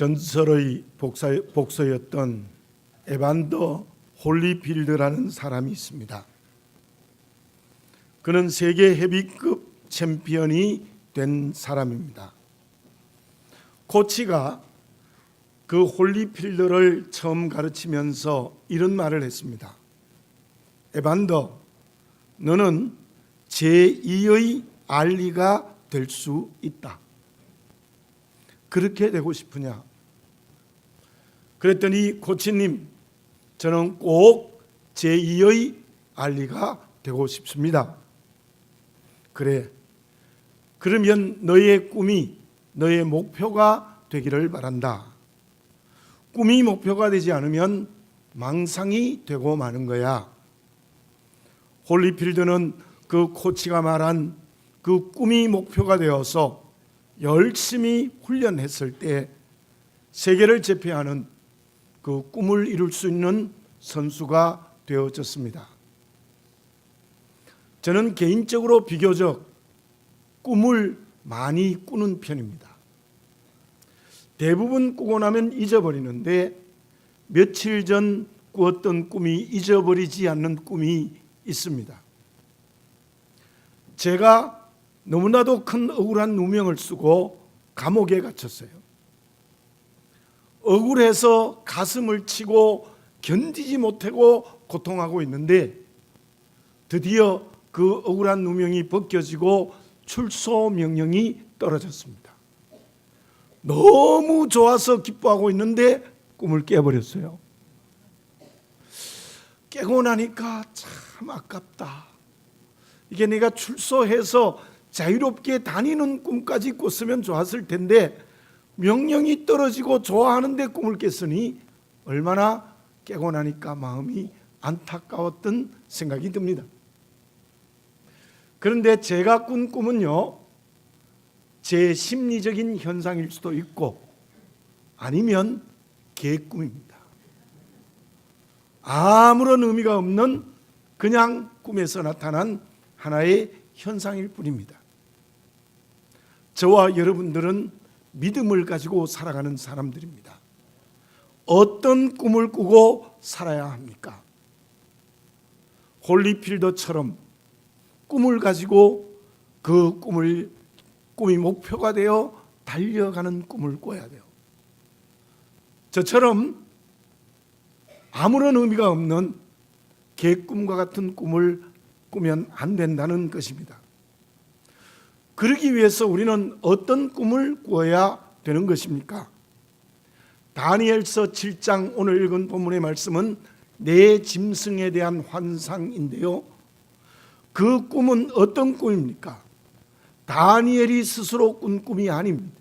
전설의 복서였던 에반더 홀리필드라는 사람이 있습니다. 그는 세계 헤비급 챔피언이 된 사람입니다. 코치가 그 홀리필드를 처음 가르치면서 이런 말을 했습니다. 에반더, 너는 제2의 알리가 될 수 있다. 그렇게 되고 싶으냐? 그랬더니 코치님, 저는 꼭 제2의 알리가 되고 싶습니다. 그래, 그러면 너의 꿈이 너의 목표가 되기를 바란다. 꿈이 목표가 되지 않으면 망상이 되고 마는 거야. 홀리필드는 그 코치가 말한 그 꿈이 목표가 되어서 열심히 훈련했을 때 세계를 제패하는 그 꿈을 이룰 수 있는 선수가 되어졌습니다. 저는 개인적으로 비교적 꿈을 많이 꾸는 편입니다. 대부분 꾸고 나면 잊어버리는데 며칠 전 꾸었던 꿈이 잊어버리지 않는 꿈이 있습니다. 제가 너무나도 큰 억울한 누명을 쓰고 감옥에 갇혔어요. 억울해서 가슴을 치고 견디지 못하고 고통하고 있는데 드디어 그 억울한 누명이 벗겨지고 출소 명령이 떨어졌습니다. 너무 좋아서 기뻐하고 있는데 꿈을 깨버렸어요. 깨고 나니까 참 아깝다. 이게 내가 출소해서 자유롭게 다니는 꿈까지 꿨으면 좋았을 텐데 명령이 떨어지고 좋아하는데 꿈을 깼으니 얼마나 깨고 나니까 마음이 안타까웠던 생각이 듭니다. 그런데 제가 꾼 꿈은요, 제 심리적인 현상일 수도 있고 아니면 개꿈입니다. 아무런 의미가 없는 그냥 꿈에서 나타난 하나의 현상일 뿐입니다. 저와 여러분들은 믿음을 가지고 살아가는 사람들입니다. 어떤 꿈을 꾸고 살아야 합니까? 홀리필더처럼 꿈을 가지고 그 꿈이 목표가 되어 달려가는 꿈을 꿔야 돼요. 저처럼 아무런 의미가 없는 개꿈과 같은 꿈을 꾸면 안 된다는 것입니다. 그러기 위해서 우리는 어떤 꿈을 꾸어야 되는 것입니까? 다니엘서 7장 오늘 읽은 본문의 말씀은 내 짐승에 대한 환상인데요. 그 꿈은 어떤 꿈입니까? 다니엘이 스스로 꾼 꿈이 아닙니다.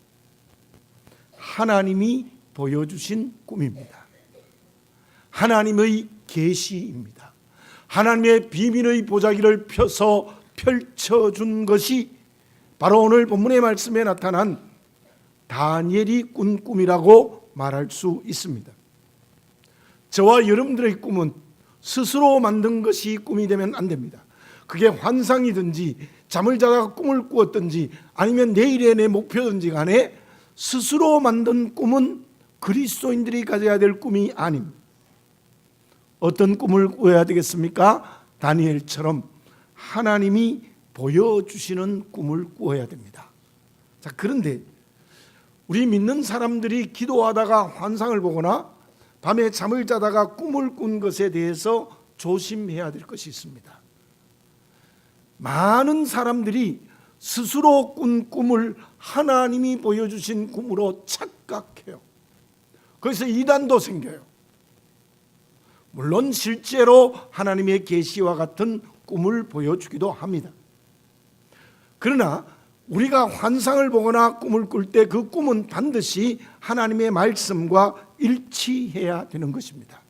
하나님이 보여주신 꿈입니다. 하나님의 계시입니다. 하나님의 비밀의 보자기를 펴서 펼쳐준 것이 바로 오늘 본문의 말씀에 나타난 다니엘이 꾼 꿈이라고 말할 수 있습니다. 저와 여러분들의 꿈은 스스로 만든 것이 꿈이 되면 안 됩니다. 그게 환상이든지 잠을 자다가 꿈을 꾸었든지 아니면 내일의 내 목표든지 간에 스스로 만든 꿈은 그리스도인들이 가져야 될 꿈이 아닙니다. 어떤 꿈을 꾸어야 되겠습니까? 다니엘처럼 하나님이 보여주시는 꿈을 꾸어야 됩니다. 자, 그런데 우리 믿는 사람들이 기도하다가 환상을 보거나 밤에 잠을 자다가 꿈을 꾼 것에 대해서 조심해야 될 것이 있습니다. 많은 사람들이 스스로 꾼 꿈을 하나님이 보여주신 꿈으로 착각해요. 그래서 이단도 생겨요. 물론 실제로 하나님의 계시와 같은 꿈을 보여주기도 합니다. 그러나 우리가 환상을 보거나 꿈을 꿀 때 그 꿈은 반드시 하나님의 말씀과 일치해야 되는 것입니다.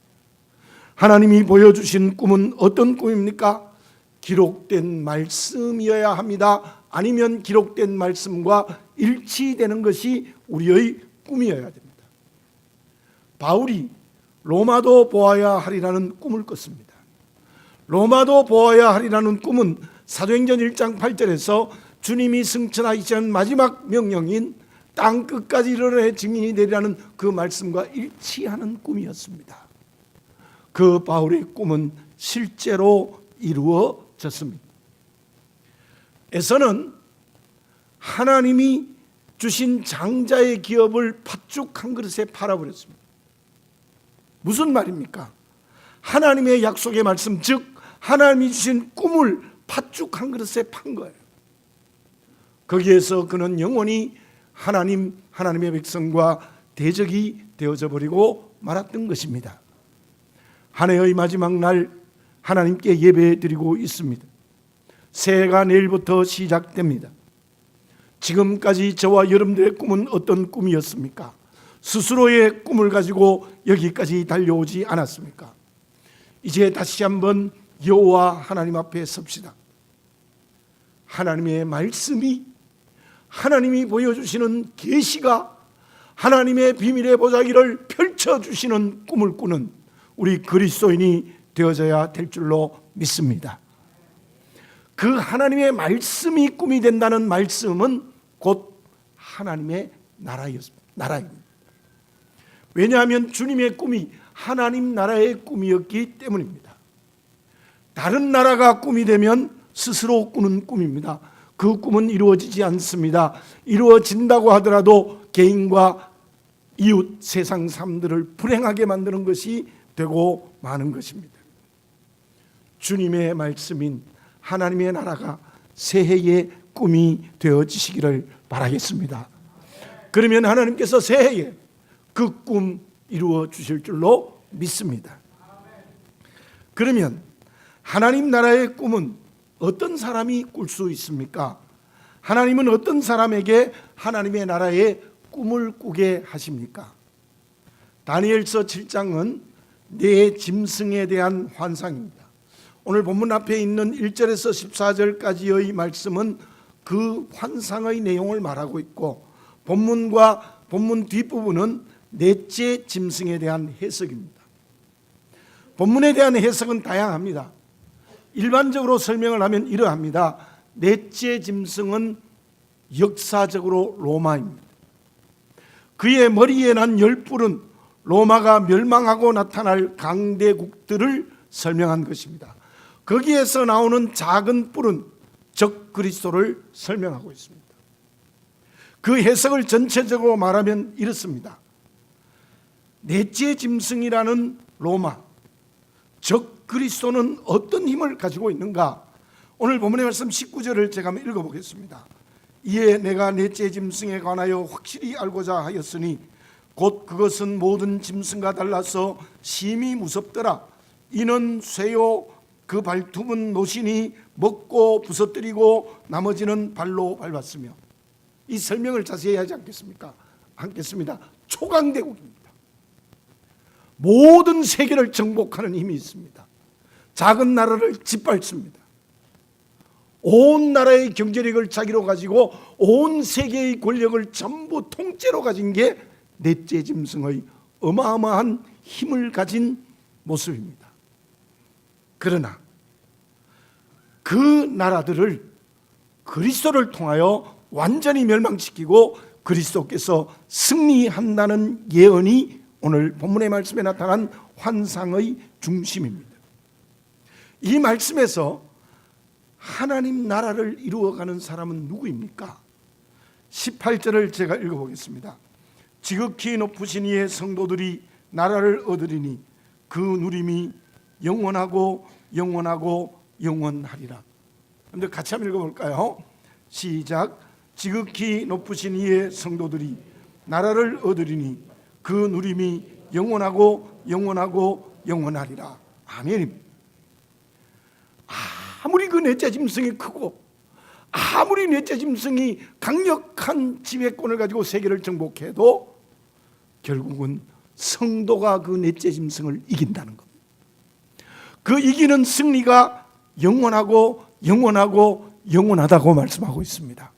하나님이 보여주신 꿈은 어떤 꿈입니까? 기록된 말씀이어야 합니다. 아니면 기록된 말씀과 일치되는 것이 우리의 꿈이어야 됩니다. 바울이 로마도 보아야 하리라는 꿈을 꿨습니다. 로마도 보아야 하리라는 꿈은 사도행전 1장 8절에서 주님이 승천하기 전 마지막 명령인 땅 끝까지 이르러 증인이 되리라는 그 말씀과 일치하는 꿈이었습니다. 그 바울의 꿈은 실제로 이루어졌습니다. 에서는 하나님이 주신 장자의 기업을 팥죽 한 그릇에 팔아버렸습니다. 무슨 말입니까? 하나님의 약속의 말씀, 즉 하나님이 주신 꿈을 팥죽 한 그릇에 판 거예요. 거기에서 그는 영원히 하나님의 백성과 대적이 되어져 버리고 말았던 것입니다. 한 해의 마지막 날 하나님께 예배드리고 있습니다. 새해가 내일부터 시작됩니다. 지금까지 저와 여러분들의 꿈은 어떤 꿈이었습니까? 스스로의 꿈을 가지고 여기까지 달려오지 않았습니까? 이제 다시 한번 여호와 하나님 앞에 섭시다. 하나님의 말씀이, 하나님이 보여주시는 계시가, 하나님의 비밀의 보자기를 펼쳐주시는 꿈을 꾸는 우리 그리스도인이 되어져야 될 줄로 믿습니다. 그 하나님의 말씀이 꿈이 된다는 말씀은 곧 하나님의 나라입니다. 왜냐하면 주님의 꿈이 하나님 나라의 꿈이었기 때문입니다. 다른 나라가 꿈이 되면 스스로 꾸는 꿈입니다. 그 꿈은 이루어지지 않습니다. 이루어진다고 하더라도 개인과 이웃, 세상 사람들을 불행하게 만드는 것이 되고 마는 것입니다. 주님의 말씀인 하나님의 나라가 새해의 꿈이 되어지시기를 바라겠습니다. 그러면 하나님께서 새해에 그 꿈 이루어 주실 줄로 믿습니다. 그러면 하나님 나라의 꿈은 어떤 사람이 꿀 수 있습니까? 하나님은 어떤 사람에게 하나님의 나라의 꿈을 꾸게 하십니까? 다니엘서 7장은 내 짐승에 대한 환상입니다. 오늘 본문 앞에 있는 1절에서 14절까지의 말씀은 그 환상의 내용을 말하고 있고, 본문과 본문 뒷부분은 넷째 짐승에 대한 해석입니다. 본문에 대한 해석은 다양합니다. 일반적으로 설명을 하면 이러합니다. 넷째 짐승은 역사적으로 로마입니다. 그의 머리에 난 10뿔은 로마가 멸망하고 나타날 강대국들을 설명한 것입니다. 거기에서 나오는 작은 뿔은 적 그리스도를 설명하고 있습니다. 그 해석을 전체적으로 말하면 이렇습니다. 넷째 짐승이라는 로마, 적 그리스도는 어떤 힘을 가지고 있는가? 오늘 본문의 말씀 19절을 제가 한번 읽어보겠습니다. 이에 내가 넷째 짐승에 관하여 확실히 알고자 하였으니 곧 그것은 모든 짐승과 달라서 심히 무섭더라. 이는 쇠요 그 발톱은 노신이 먹고 부서뜨리고 나머지는 발로 밟았으며. 이 설명을 자세히 하지 않겠습니까? 않겠습니다. 초강대국입니다. 모든 세계를 정복하는 힘이 있습니다. 작은 나라를 짓밟습니다. 온 나라의 경제력을 자기로 가지고 온 세계의 권력을 전부 통째로 가진 게 넷째 짐승의 어마어마한 힘을 가진 모습입니다. 그러나 그 나라들을 그리스도를 통하여 완전히 멸망시키고 그리스도께서 승리한다는 예언이 오늘 본문의 말씀에 나타난 환상의 중심입니다. 이 말씀에서 하나님 나라를 이루어가는 사람은 누구입니까? 18절을 제가 읽어보겠습니다. 지극히 높으신 이의 성도들이 나라를 얻으리니 그 누림이 영원하고 영원하고 영원하리라. 그런데 같이 한번 읽어볼까요? 시작. 지극히 높으신 이의 성도들이 나라를 얻으리니 그 누림이 영원하고 영원하고 영원하리라. 아멘입니다. 아무리 그 넷째 짐승이 크고 아무리 넷째 짐승이 강력한 지배권을 가지고 세계를 정복해도 결국은 성도가 그 넷째 짐승을 이긴다는 겁니다. 그 이기는 승리가 영원하고 영원하고 영원하다고 말씀하고 있습니다.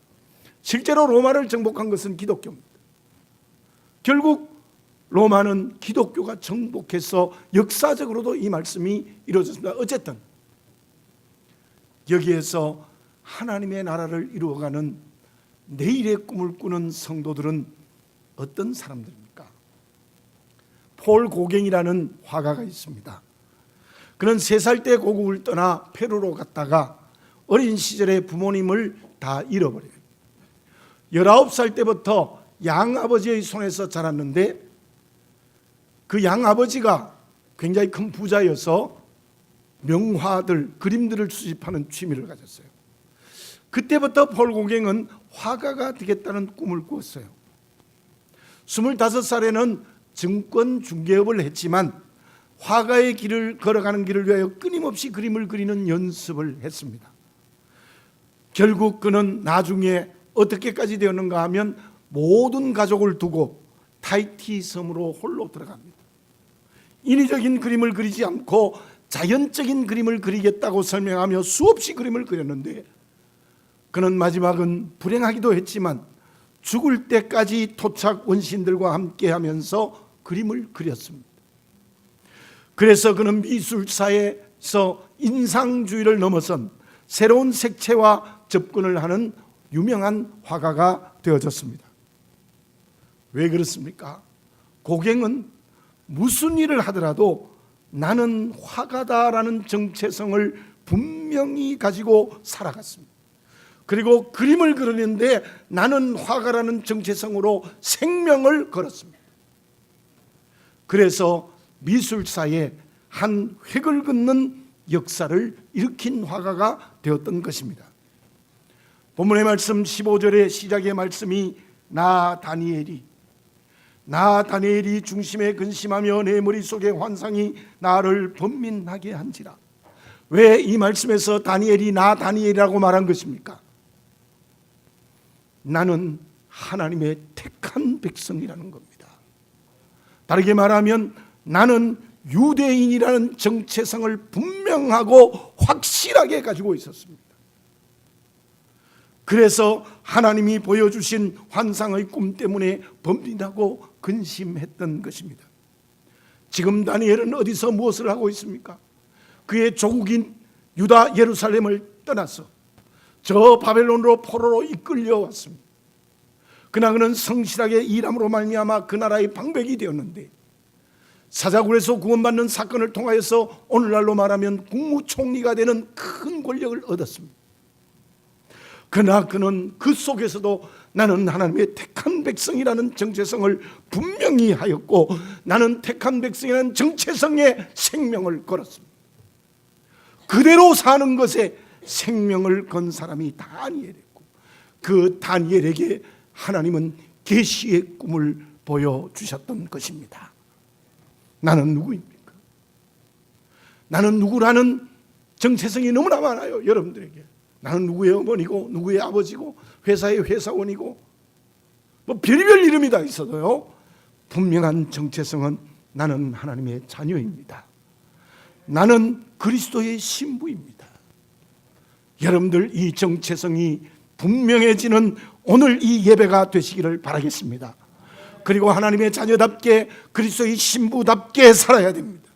실제로 로마를 정복한 것은 기독교입니다. 결국 로마는 기독교가 정복해서 역사적으로도 이 말씀이 이루어졌습니다. 어쨌든 여기에서 하나님의 나라를 이루어가는 내일의 꿈을 꾸는 성도들은 어떤 사람들입니까? 폴 고갱이라는 화가가 있습니다. 그는 3살 때 고국을 떠나 페루로 갔다가 어린 시절에 부모님을 다 잃어버려요. 19살 때부터 양아버지의 손에서 자랐는데 그 양아버지가 굉장히 큰 부자여서 명화들, 그림들을 수집하는 취미를 가졌어요. 그때부터 폴 고갱은 화가가 되겠다는 꿈을 꾸었어요. 25살에는 증권 중개업을 했지만 화가의 길을 걸어가는 길을 위하여 끊임없이 그림을 그리는 연습을 했습니다. 결국 그는 나중에 어떻게까지 되었는가 하면 모든 가족을 두고 타히티 섬으로 홀로 들어갑니다. 인위적인 그림을 그리지 않고 자연적인 그림을 그리겠다고 설명하며 수없이 그림을 그렸는데 그는 마지막은 불행하기도 했지만 죽을 때까지 토착 원신들과 함께 하면서 그림을 그렸습니다. 그래서 그는 미술사에서 인상주의를 넘어선 새로운 색채와 접근을 하는 유명한 화가가 되어졌습니다. 왜 그렇습니까? 고갱은 무슨 일을 하더라도 나는 화가다라는 정체성을 분명히 가지고 살아갔습니다. 그리고 그림을 그리는데 나는 화가라는 정체성으로 생명을 걸었습니다. 그래서 미술사에 한 획을 긋는 역사를 일으킨 화가가 되었던 것입니다. 본문의 말씀 15절의 시작의 말씀이 나 다니엘이 중심에 근심하며 내 머릿속의 환상이 나를 번민하게 한지라. 왜 이 말씀에서 다니엘이 나 다니엘이라고 말한 것입니까? 나는 하나님의 택한 백성이라는 겁니다. 다르게 말하면 나는 유대인이라는 정체성을 분명하고 확실하게 가지고 있었습니다. 그래서 하나님이 보여주신 환상의 꿈 때문에 번민하고 근심했던 것입니다. 지금 다니엘은 어디서 무엇을 하고 있습니까? 그의 조국인 유다 예루살렘을 떠나서 저 바벨론으로 포로로 이끌려왔습니다. 그러나 그는 성실하게 일함으로 말미암아 그 나라의 방백이 되었는데 사자굴에서 구원받는 사건을 통하여서 오늘날로 말하면 국무총리가 되는 큰 권력을 얻었습니다. 그러나 그는 그 속에서도 나는 하나님의 택한 백성이라는 정체성을 분명히 하였고 나는 택한 백성이라는 정체성에 생명을 걸었습니다. 그대로 사는 것에 생명을 건 사람이 다니엘이었고 그 다니엘에게 하나님은 계시의 꿈을 보여주셨던 것입니다. 나는 누구입니까? 나는 누구라는 정체성이 너무나 많아요. 여러분들에게 나는 누구의 어머니고 누구의 아버지고 회사의 회사원이고 뭐 별별 이름이 다 있어도요 분명한 정체성은 나는 하나님의 자녀입니다. 나는 그리스도의 신부입니다. 여러분들 이 정체성이 분명해지는 오늘 이 예배가 되시기를 바라겠습니다. 그리고 하나님의 자녀답게 그리스도의 신부답게 살아야 됩니다.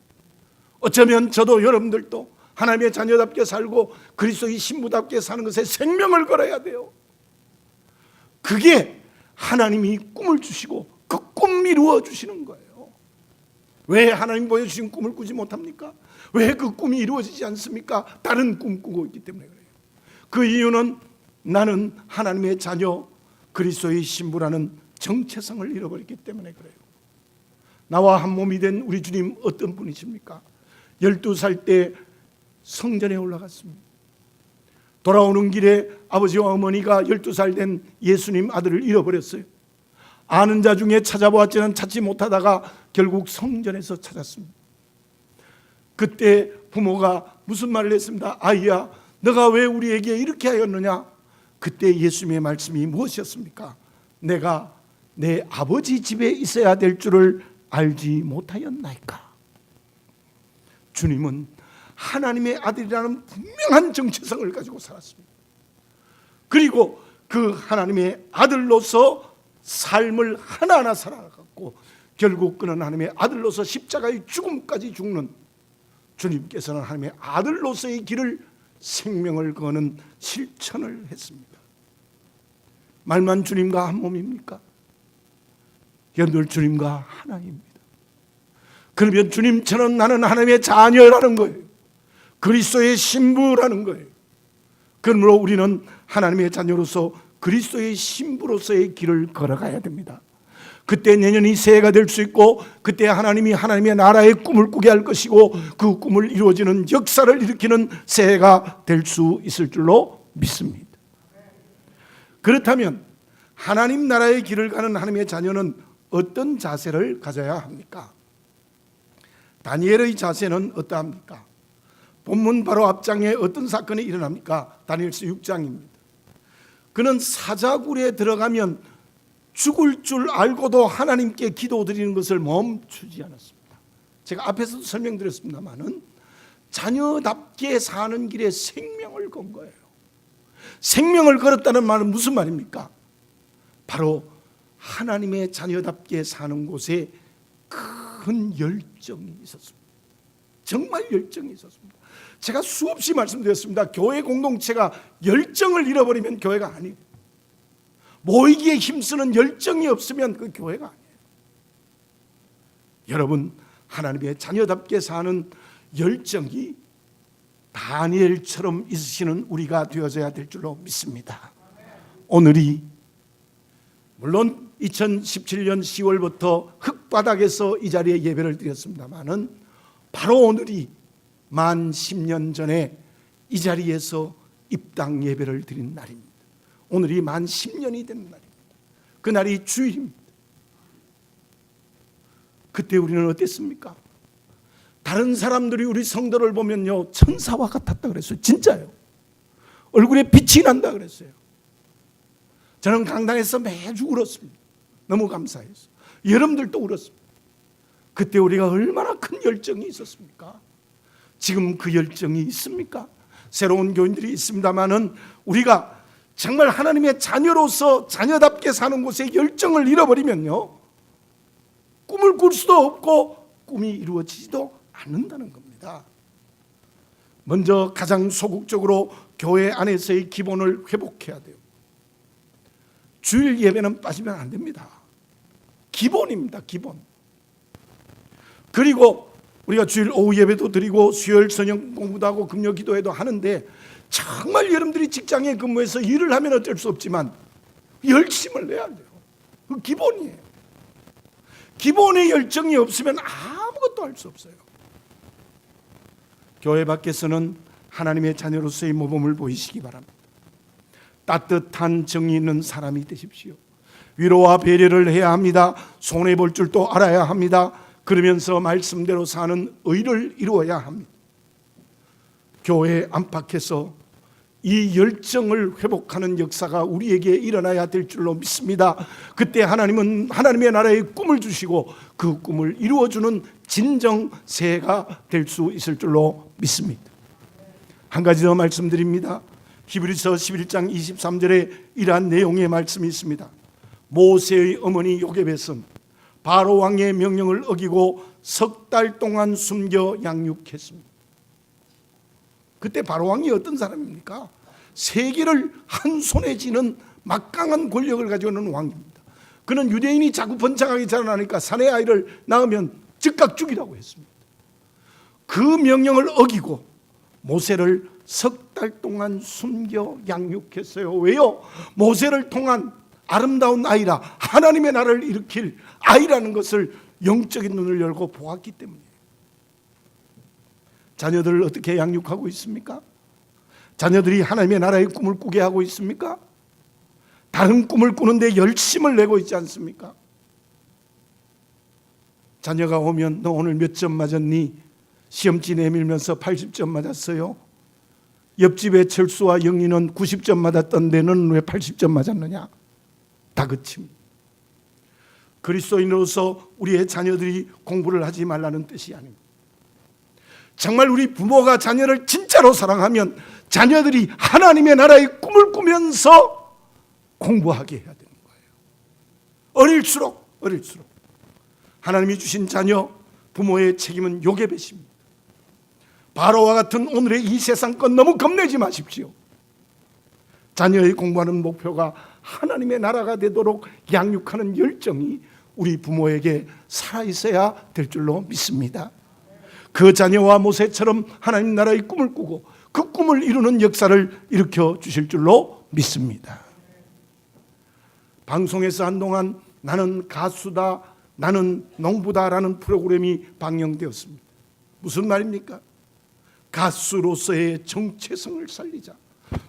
어쩌면 저도 여러분들도 하나님의 자녀답게 살고 그리스도의 신부답게 사는 것에 생명을 걸어야 돼요. 그게 하나님이 꿈을 주시고 그 꿈 이루어 주시는 거예요. 왜 하나님 보여주신 꿈을 꾸지 못합니까? 왜 그 꿈이 이루어지지 않습니까? 다른 꿈 꾸고 있기 때문에 그래요. 그 이유는 나는 하나님의 자녀 그리스도의 신부라는 정체성을 잃어버렸기 때문에 그래요. 나와 한 몸이 된 우리 주님 어떤 분이십니까? 12살 때 성전에 올라갔습니다. 돌아오는 길에 아버지와 어머니가 12살 된 예수님 아들을 잃어버렸어요. 아는 자 중에 찾아보았지만 찾지 못하다가 결국 성전에서 찾았습니다. 그때 부모가 무슨 말을 했습니다. 아이야, 너가 왜 우리에게 이렇게 하였느냐? 그때 예수님의 말씀이 무엇이었습니까? 내가 내 아버지 집에 있어야 될 줄을 알지 못하였나이까? 주님은 하나님의 아들이라는 분명한 정체성을 가지고 살았습니다. 그리고 그 하나님의 아들로서 삶을 하나하나 살아갔고 결국 그는 하나님의 아들로서 십자가의 죽음까지 죽는 주님께서는 하나님의 아들로서의 길을 생명을 거는 실천을 했습니다. 말만 주님과 한 몸입니까? 여러분들 주님과 하나입니다. 그러면 주님처럼 나는 하나님의 자녀라는 거예요. 그리스도의 신부라는 거예요. 그러므로 우리는 하나님의 자녀로서 그리스도의 신부로서의 길을 걸어가야 됩니다. 그때 내년이 새해가 될 수 있고, 그때 하나님이 하나님의 나라의 꿈을 꾸게 할 것이고, 그 꿈을 이루어지는 역사를 일으키는 새해가 될 수 있을 줄로 믿습니다. 그렇다면 하나님 나라의 길을 가는 하나님의 자녀는 어떤 자세를 가져야 합니까? 다니엘의 자세는 어떠합니까? 본문 바로 앞장에 어떤 사건이 일어납니까? 다니엘서 6장입니다. 그는 사자굴에 들어가면 죽을 줄 알고도 하나님께 기도드리는 것을 멈추지 않았습니다. 제가 앞에서도 설명드렸습니다마는 자녀답게 사는 길에 생명을 건 거예요. 생명을 걸었다는 말은 무슨 말입니까? 바로 하나님의 자녀답게 사는 곳에 큰 열정이 있었습니다. 정말 열정이 있었습니다. 제가 수없이 말씀드렸습니다. 교회 공동체가 열정을 잃어버리면 교회가 아니에요. 모이기에 힘쓰는 열정이 없으면 그 교회가 아니에요. 여러분, 하나님의 자녀답게 사는 열정이 다니엘처럼 있으시는 우리가 되어져야 될 줄로 믿습니다. 오늘이 물론 2017년 10월부터 흙바닥에서 이 자리에 예배를 드렸습니다마는 바로 오늘이 만 10년 전에 이 자리에서 입당 예배를 드린 날입니다. 오늘이 만 10년이 되는 날입니다. 그날이 주일입니다. 그때 우리는 어땠습니까? 다른 사람들이 우리 성도를 보면요, 천사와 같았다 그랬어요. 진짜요. 얼굴에 빛이 난다 그랬어요. 저는 강당에서 매주 울었습니다. 너무 감사해서. 여러분들도 울었습니다. 그때 우리가 얼마나 큰 열정이 있었습니까? 지금 그 열정이 있습니까? 새로운 교인들이 있습니다마는 우리가 정말 하나님의 자녀로서 자녀답게 사는 곳에 열정을 잃어버리면요, 꿈을 꿀 수도 없고 꿈이 이루어지지도 않는다는 겁니다. 먼저 가장 소극적으로 교회 안에서의 기본을 회복해야 돼요. 주일 예배는 빠지면 안 됩니다. 기본입니다. 기본. 그리고 우리가 주일 오후 예배도 드리고 수요일 저녁 공부도 하고 금요 기도회도 하는데, 정말 여러분들이 직장에 근무해서 일을 하면 어쩔 수 없지만 열심을 내야 돼요. 그 기본이에요. 기본의 열정이 없으면 아무것도 할 수 없어요. 교회 밖에서는 하나님의 자녀로서의 모범을 보이시기 바랍니다. 따뜻한 정이 있는 사람이 되십시오. 위로와 배려를 해야 합니다. 손해볼 줄도 알아야 합니다. 그러면서 말씀대로 사는 의를 이루어야 합니다. 교회 안팎에서 이 열정을 회복하는 역사가 우리에게 일어나야 될 줄로 믿습니다. 그때 하나님은 하나님의 나라의 꿈을 주시고 그 꿈을 이루어주는 진정 새해가 될 수 있을 줄로 믿습니다. 한 가지 더 말씀드립니다. 히브리서 11장 23절에 이러한 내용의 말씀이 있습니다. 모세의 어머니 요게벳은 바로 왕의 명령을 어기고 석 달 동안 숨겨 양육했습니다. 그때 바로 왕이 어떤 사람입니까? 세계를 한 손에 쥐는 막강한 권력을 가지고 있는 왕입니다. 그는 유대인이 자꾸 번창하게 자라나니까 사내 아이를 낳으면 즉각 죽이라고 했습니다. 그 명령을 어기고 모세를 석 달 동안 숨겨 양육했어요. 왜요? 모세를 통한 아름다운 아이라 하나님의 나라를 일으킬 아이라는 것을 영적인 눈을 열고 보았기 때문이에요. 자녀들을 어떻게 양육하고 있습니까? 자녀들이 하나님의 나라의 꿈을 꾸게 하고 있습니까? 다른 꿈을 꾸는데 열심을 내고 있지 않습니까? 자녀가 오면 너 오늘 몇 점 맞았니? 시험지 내밀면서 80점 맞았어요. 옆집의 철수와 영희는 90점 맞았던데 너는 왜 80점 맞았느냐? 다그칩니다. 그리스도인으로서 우리의 자녀들이 공부를 하지 말라는 뜻이 아닙니다. 정말 우리 부모가 자녀를 진짜로 사랑하면 자녀들이 하나님의 나라의 꿈을 꾸면서 공부하게 해야 되는 거예요. 어릴수록 하나님이 주신 자녀, 부모의 책임은 요게벳입니다. 바로와 같은 오늘의 이 세상권 너무 겁내지 마십시오. 자녀의 공부하는 목표가 하나님의 나라가 되도록 양육하는 열정이 우리 부모에게 살아있어야 될 줄로 믿습니다. 그 자녀와 모세처럼 하나님 나라의 꿈을 꾸고 그 꿈을 이루는 역사를 일으켜 주실 줄로 믿습니다. 방송에서 한동안 나는 가수다, 나는 농부다라는 프로그램이 방영되었습니다. 무슨 말입니까? 가수로서의 정체성을 살리자,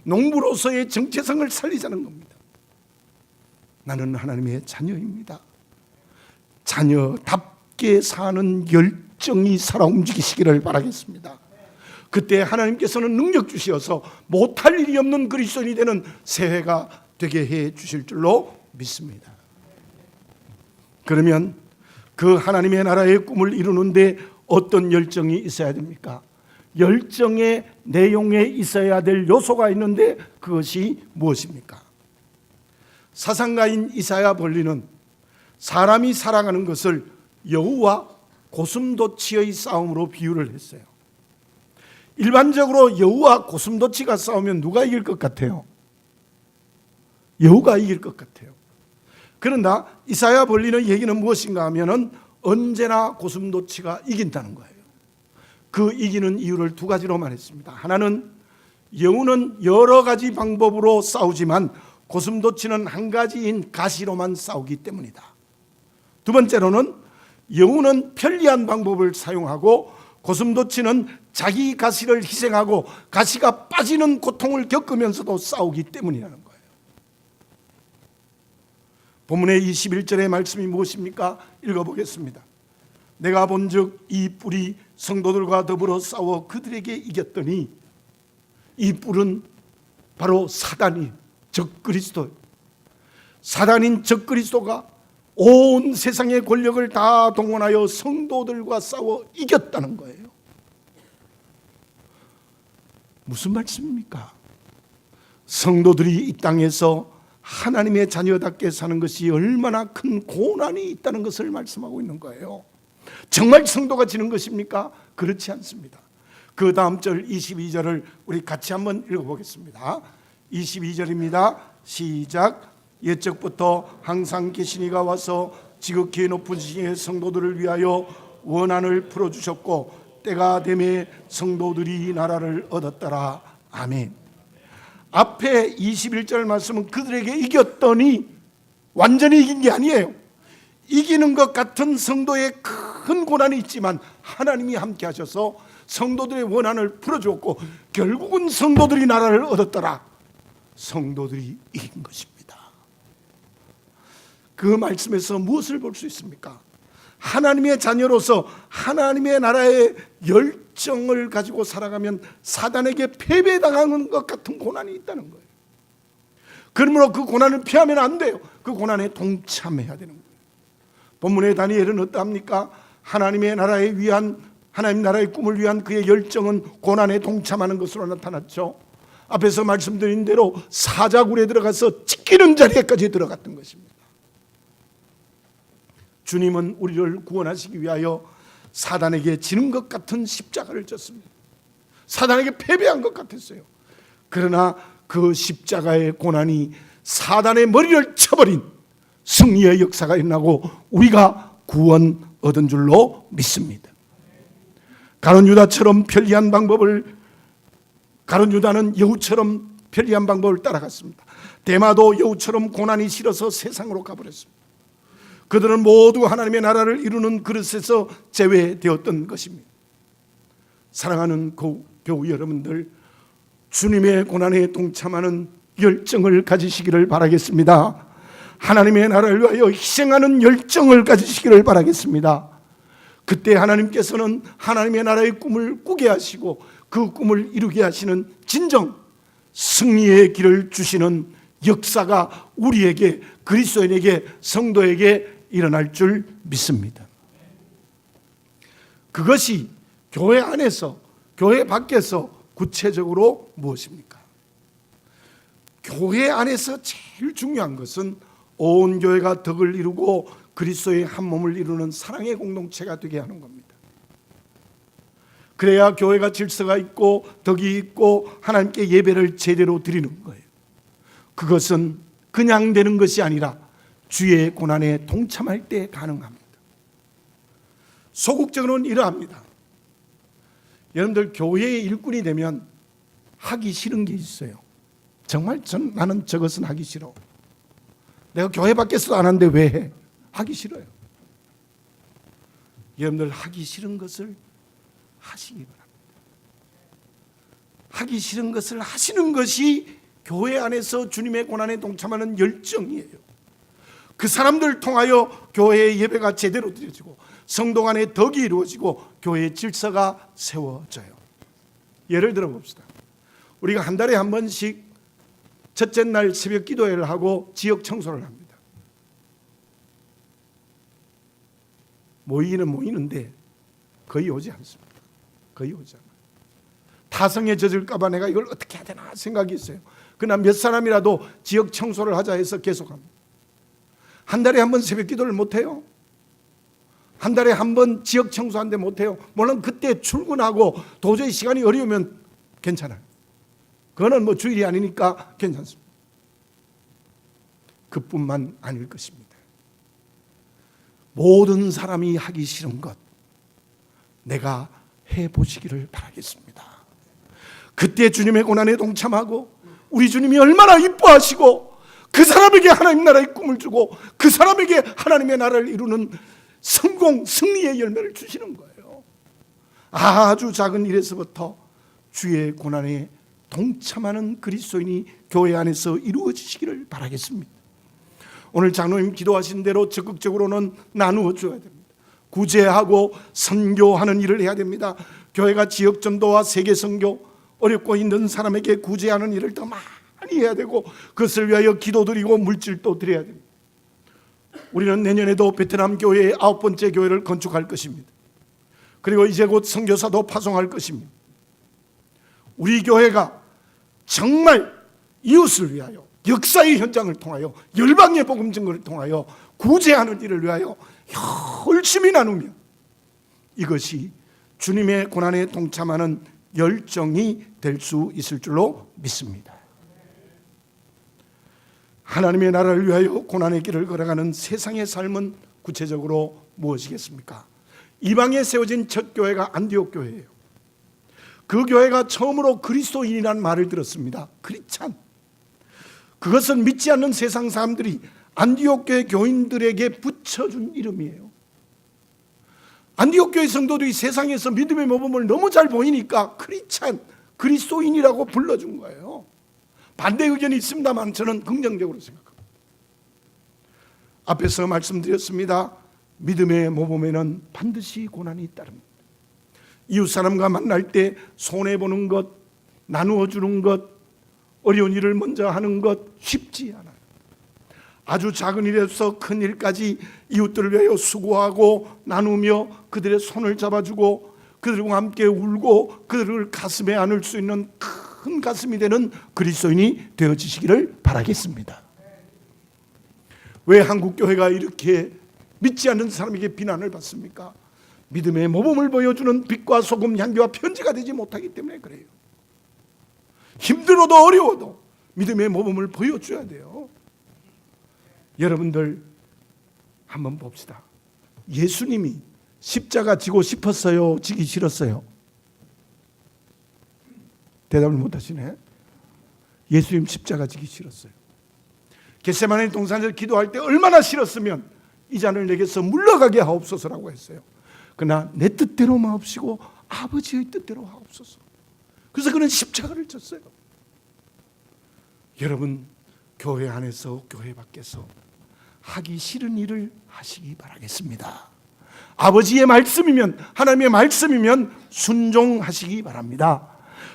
농부로서의 정체성을 살리자는 겁니다. 나는 하나님의 자녀입니다. 자녀답게 사는 열정이 살아 움직이시기를 바라겠습니다. 그때 하나님께서는 능력 주시어서 못할 일이 없는 그리스도인이 되는 새해가 되게 해 주실 줄로 믿습니다. 그러면 그 하나님의 나라의 꿈을 이루는데 어떤 열정이 있어야 됩니까? 열정의 내용에 있어야 될 요소가 있는데 그것이 무엇입니까? 사상가인 이사야 벌리는 사람이 살아가는 것을 여우와 고슴도치의 싸움으로 비유를 했어요. 일반적으로 여우와 고슴도치가 싸우면 누가 이길 것 같아요? 여우가 이길 것 같아요. 그러나 이사야 벌리는 얘기는 무엇인가 하면은 언제나 고슴도치가 이긴다는 거예요. 그 이기는 이유를 두 가지로 말했습니다. 하나는 여우는 여러 가지 방법으로 싸우지만 고슴도치는 한 가지인 가시로만 싸우기 때문이다. 두 번째로는 여우는 편리한 방법을 사용하고 고슴도치는 자기 가시를 희생하고 가시가 빠지는 고통을 겪으면서도 싸우기 때문이라는 거예요. 본문의 21절의 말씀이 무엇입니까? 읽어보겠습니다. 내가 본즉 이 뿔이 성도들과 더불어 싸워 그들에게 이겼더니, 이 뿔은 바로 사단이 적그리스도, 사단인 적그리스도가 온 세상의 권력을 다 동원하여 성도들과 싸워 이겼다는 거예요. 무슨 말씀입니까? 성도들이 이 땅에서 하나님의 자녀답게 사는 것이 얼마나 큰 고난이 있다는 것을 말씀하고 있는 거예요. 정말 성도가 지는 것입니까? 그렇지 않습니다. 그 다음 절 22절을 우리 같이 한번 읽어보겠습니다. 22절입니다. 시작. 옛적부터 항상 계신 이가 와서 지극히 높은 신의 성도들을 위하여 원한을 풀어주셨고 때가 되매 성도들이 나라를 얻었더라. 아멘. 앞에 21절 말씀은 그들에게 이겼더니 완전히 이긴 게 아니에요. 이기는 것 같은 성도의 큰 고난이 있지만 하나님이 함께 하셔서 성도들의 원한을 풀어주었고 결국은 성도들이 나라를 얻었더라. 성도들이 이긴 것입니다. 그 말씀에서 무엇을 볼 수 있습니까? 하나님의 자녀로서 하나님의 나라의 열정을 가지고 살아가면 사단에게 패배당하는 것 같은 고난이 있다는 거예요. 그러므로 그 고난을 피하면 안 돼요. 그 고난에 동참해야 되는 거예요. 본문의 다니엘은 어떠합니까? 하나님의 나라에 위한, 하나님 나라의 꿈을 위한 그의 열정은 고난에 동참하는 것으로 나타났죠. 앞에서 말씀드린 대로 사자굴에 들어가서 찢기는 자리에까지 들어갔던 것입니다. 주님은 우리를 구원하시기 위하여 사단에게 지는 것 같은 십자가를 졌습니다. 사단에게 패배한 것 같았어요. 그러나 그 십자가의 고난이 사단의 머리를 쳐버린 승리의 역사가 일어나고 우리가 구원 얻은 줄로 믿습니다. 가룟 유다처럼 편리한 방법을, 가룟 유다는 여우처럼 편리한 방법을 따라갔습니다. 데마도 여우처럼 고난이 싫어서 세상으로 가버렸습니다. 그들은 모두 하나님의 나라를 이루는 그릇에서 제외되었던 것입니다. 사랑하는 교우 여러분들, 주님의 고난에 동참하는 열정을 가지시기를 바라겠습니다. 하나님의 나라를 위하여 희생하는 열정을 가지시기를 바라겠습니다. 그때 하나님께서는 하나님의 나라의 꿈을 꾸게 하시고 그 꿈을 이루게 하시는 진정 승리의 길을 주시는 역사가 우리에게, 그리스도인에게, 성도에게 일어날 줄 믿습니다. 그것이 교회 안에서, 교회 밖에서 구체적으로 무엇입니까? 교회 안에서 제일 중요한 것은 온 교회가 덕을 이루고 그리스도의 한 몸을 이루는 사랑의 공동체가 되게 하는 겁니다. 그래야 교회가 질서가 있고 덕이 있고 하나님께 예배를 제대로 드리는 거예요. 그것은 그냥 되는 것이 아니라 주의 고난에 동참할 때 가능합니다. 소극적으로는 이러합니다. 여러분들 교회의 일꾼이 되면 하기 싫은 게 있어요. 정말 나는 저것은 하기 싫어. 내가 교회 밖에서도 안 하는데 왜 해? 하기 싫어요. 여러분들 하기 싫은 것을 하시기 바랍니다. 하기 싫은 것을 하시는 것이 교회 안에서 주님의 고난에 동참하는 열정이에요. 그 사람들을 통하여 교회의 예배가 제대로 드려지고 성도 간의 덕이 이루어지고 교회의 질서가 세워져요. 예를 들어 봅시다. 우리가 한 달에 한 번씩 첫째 날 새벽 기도회를 하고 지역 청소를 합니다. 모이기는 모이는데 거의 오지 않습니다. 거의 오지 않아요. 타성에 젖을까 봐 내가 이걸 어떻게 해야 되나 생각이 있어요. 그러나 몇 사람이라도 지역 청소를 하자 해서 계속합니다. 한 달에 한 번 새벽 기도를 못해요? 한 달에 한 번 지역 청소하는데 못해요? 물론 그때 출근하고 도저히 시간이 어려우면 괜찮아요. 그거는 뭐 주일이 아니니까 괜찮습니다. 그뿐만 아닐 것입니다. 모든 사람이 하기 싫은 것 내가 해보시기를 바라겠습니다. 그때 주님의 고난에 동참하고 우리 주님이 얼마나 이뻐하시고 그 사람에게 하나님 나라의 꿈을 주고 그 사람에게 하나님의 나라를 이루는 성공, 승리의 열매를 주시는 거예요. 아주 작은 일에서부터 주의 고난에 동참하는 그리스도인이 교회 안에서 이루어지시기를 바라겠습니다. 오늘 장로님 기도하신 대로 적극적으로는 나누어 줘야 됩니다. 구제하고 선교하는 일을 해야 됩니다. 교회가 지역 전도와 세계 선교, 어렵고 힘든 사람에게 구제하는 일을 더 많이 해야 되고 그것을 위하여 기도드리고 물질도 드려야 됩니다. 우리는 내년에도 베트남 교회의 9번째 교회를 건축할 것입니다. 그리고 이제 곧 선교사도 파송할 것입니다. 우리 교회가 정말 이웃을 위하여 역사의 현장을 통하여 열방의 복음 증거를 통하여 구제하는 일을 위하여 열심히 나누며 이것이 주님의 고난에 동참하는 열정이 될 수 있을 줄로 믿습니다. 하나님의 나라를 위하여 고난의 길을 걸어가는 세상의 삶은 구체적으로 무엇이겠습니까? 이방에 세워진 첫 교회가 안디옥 교회예요. 그 교회가 처음으로 그리스도인이라는 말을 들었습니다. 크리스찬. 그것은 믿지 않는 세상 사람들이 안디옥 교회 교인들에게 붙여준 이름이에요. 안디옥 교회 성도들이 세상에서 믿음의 모범을 너무 잘 보이니까 크리스찬, 그리스도인이라고 불러준 거예요. 반대 의견이 있습니다만 저는 긍정적으로 생각합니다. 앞에서 말씀드렸습니다. 믿음의 모범에는 반드시 고난이 따릅니다. 이웃 사람과 만날 때 손해보는 것, 나누어 주는 것, 어려운 일을 먼저 하는 것 쉽지 않아요. 아주 작은 일에서 큰 일까지 이웃들을 위하여 수고하고 나누며 그들의 손을 잡아주고 그들과 함께 울고 그들을 가슴에 안을 수 있는 큰 가슴이 되는 그리스도인이 되어지시기를 바라겠습니다. 왜 한국 교회가 이렇게 믿지 않는 사람에게 비난을 받습니까? 믿음의 모범을 보여주는 빛과 소금, 향기와 편지가 되지 못하기 때문에 그래요. 힘들어도 어려워도 믿음의 모범을 보여줘야 돼요. 여러분들 한번 봅시다. 예수님이 십자가 지고 싶었어요? 지기 싫었어요? 대답을 못하시네. 예수님 십자가 지기 싫었어요. 겟세마네 동산에서 기도할 때 얼마나 싫었으면 이 잔을 내게서 물러가게 하옵소서라고 했어요. 그러나 내 뜻대로 마옵시고 아버지의 뜻대로 하옵소서. 그래서 그는 십자가를 졌어요. 여러분 교회 안에서 교회 밖에서 하기 싫은 일을 하시기 바라겠습니다. 아버지의 말씀이면 하나님의 말씀이면 순종하시기 바랍니다.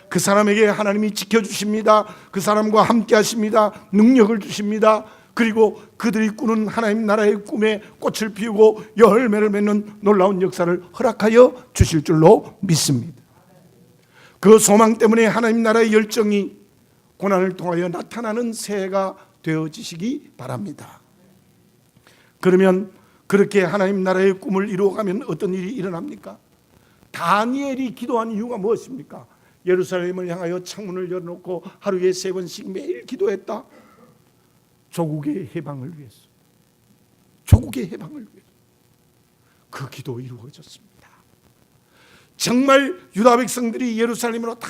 그 사람에게 하나님이 지켜주십니다. 그 사람과 함께 하십니다. 능력을 주십니다. 그리고 그들이 꾸는 하나님 나라의 꿈에 꽃을 피우고 열매를 맺는 놀라운 역사를 허락하여 주실 줄로 믿습니다. 그 소망 때문에 하나님 나라의 열정이 고난을 통하여 나타나는 새해가 되어지시기 바랍니다. 그러면 그렇게 하나님 나라의 꿈을 이루어가면 어떤 일이 일어납니까? 다니엘이 기도한 이유가 무엇입니까? 예루살렘을 향하여 창문을 열어놓고 하루에 3번씩 매일 기도했다. 조국의 해방을 위해서, 조국의 해방을 위해서 그 기도 이루어졌습니다. 정말 유다 백성들이 예루살렘으로 다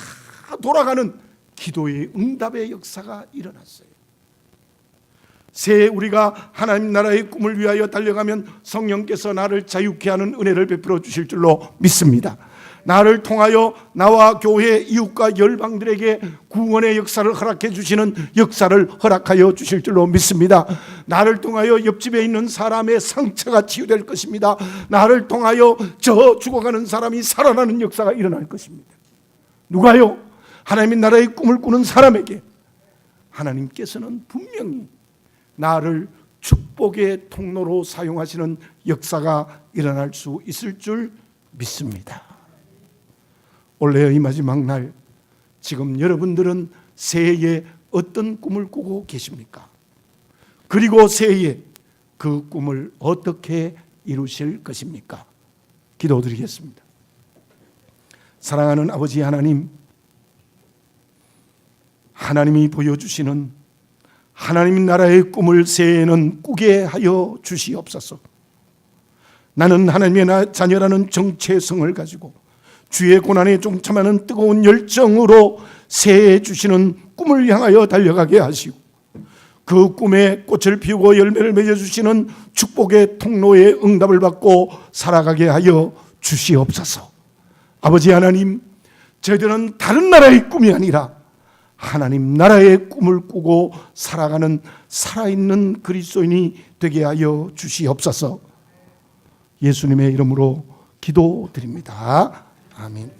돌아가는 기도의 응답의 역사가 일어났어요. 새해 우리가 하나님 나라의 꿈을 위하여 달려가면 성령께서 나를 자유케 하는 은혜를 베풀어 주실 줄로 믿습니다. 나를 통하여 나와 교회, 이웃과 열방들에게 구원의 역사를 허락해 주시는 역사를 허락하여 주실 줄로 믿습니다. 나를 통하여 옆집에 있는 사람의 상처가 치유될 것입니다. 나를 통하여 저 죽어가는 사람이 살아나는 역사가 일어날 것입니다. 누가요? 하나님의 나라의 꿈을 꾸는 사람에게 하나님께서는 분명히 나를 축복의 통로로 사용하시는 역사가 일어날 수 있을 줄 믿습니다. 올해의 마지막 날, 지금 여러분들은 새해에 어떤 꿈을 꾸고 계십니까? 그리고 새해에 그 꿈을 어떻게 이루실 것입니까? 기도드리겠습니다. 사랑하는 아버지 하나님, 하나님이 보여주시는 하나님 나라의 꿈을 새해에는 꾸게 하여 주시옵소서. 나는 하나님의 자녀라는 정체성을 가지고 주의 고난에 동참하는 뜨거운 열정으로 새해 주시는 꿈을 향하여 달려가게 하시고, 그 꿈에 꽃을 피우고 열매를 맺어주시는 축복의 통로에 응답을 받고 살아가게 하여 주시옵소서. 아버지 하나님, 저희들은 다른 나라의 꿈이 아니라 하나님 나라의 꿈을 꾸고 살아가는 살아있는 그리스도인이 되게 하여 주시옵소서. 예수님의 이름으로 기도드립니다. 아멘.